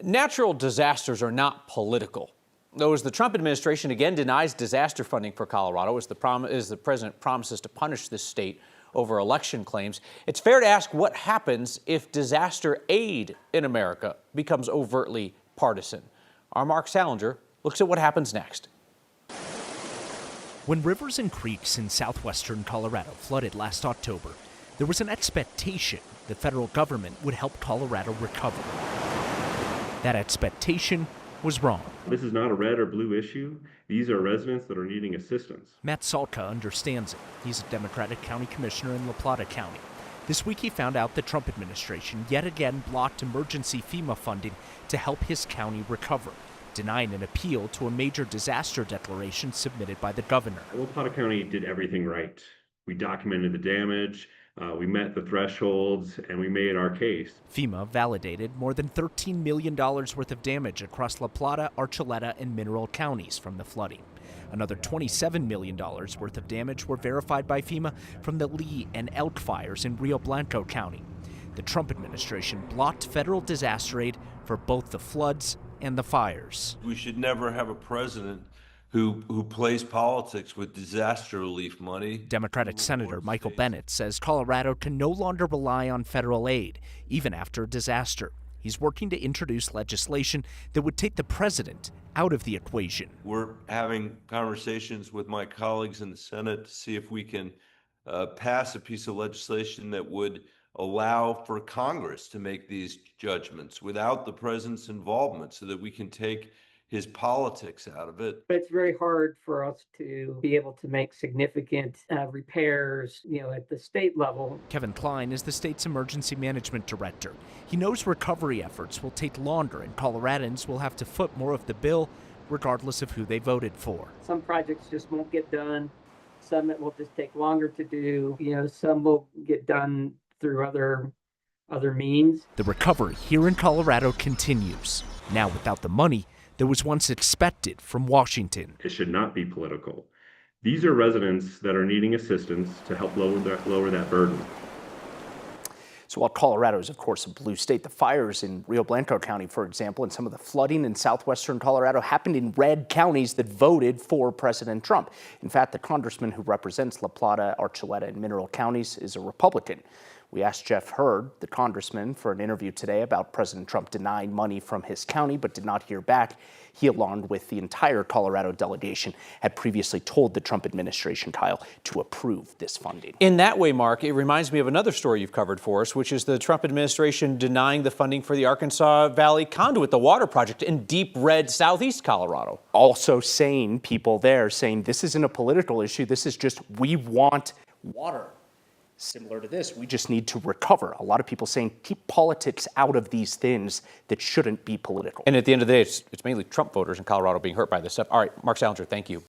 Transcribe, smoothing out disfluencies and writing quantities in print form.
Natural disasters are not political. Though as the Trump administration again denies disaster funding for Colorado as the president promises to punish this state over election claims, it's fair to ask what happens if disaster aid in America becomes overtly partisan. Our Mark Salinger looks at what happens next. When rivers and creeks in southwestern Colorado flooded last October, there was an expectation the federal government would help Colorado recover. That expectation was wrong. This is not a red or blue issue. These are residents that are needing assistance. Matt Salka understands it. He's a Democratic county commissioner in La Plata County. This week he found out the Trump administration yet again blocked emergency FEMA funding to help his county recover, denying an appeal to a major disaster declaration submitted by the governor. La Plata County did everything right. We documented the damage, we met the thresholds, and we made our case. FEMA validated more than $13 million worth of damage across La Plata, Archuleta, and Mineral counties from the flooding. Another $27 million worth of damage were verified by FEMA from the Lee and Elk fires in Rio Blanco County. The Trump administration blocked federal disaster aid for both the floods and the fires. We should never have a president who plays politics with disaster relief money. Democratic Senator Michael Bennet says Colorado can no longer rely on federal aid, even after a disaster. He's working to introduce legislation that would take the president out of the equation. We're having conversations with my colleagues in the Senate to see if we can pass a piece of legislation that would allow for Congress to make these judgments without the president's involvement so that we can take his politics out of it. It's very hard for us to be able to make significant repairs, at the state level. Kevin Klein is the state's emergency management director. He knows recovery efforts will take longer and Coloradans will have to foot more of the bill regardless of who they voted for. Some projects just won't get done. Some it will just take longer to do. Some will get done through other means. The recovery here in Colorado continues, now without the money that was once expected from Washington. It should not be political. These are residents that are needing assistance to help lower that burden. So while Colorado is, of course, a blue state, the fires in Rio Blanco County, for example, and some of the flooding in southwestern Colorado happened in red counties that voted for President Trump. In fact, the congressman who represents La Plata, Archuleta, and Mineral counties is a Republican. We asked Jeff Hurd, the congressman, for an interview today about President Trump denying money from his county, but did not hear back. He, along with the entire Colorado delegation, had previously told the Trump administration, Kyle, to approve this funding. In that way, Mark, it reminds me of another story you've covered for us, which is the Trump administration denying the funding for the Arkansas Valley Conduit, the water project in deep red southeast Colorado. Also saying, people there saying, this isn't a political issue, this is just, we want water. Similar to this, we just need to recover. A lot of people saying keep politics out of these things that shouldn't be political. And at the end of the day, it's mainly Trump voters in Colorado being hurt by this stuff. All right, Mark Salinger, thank you.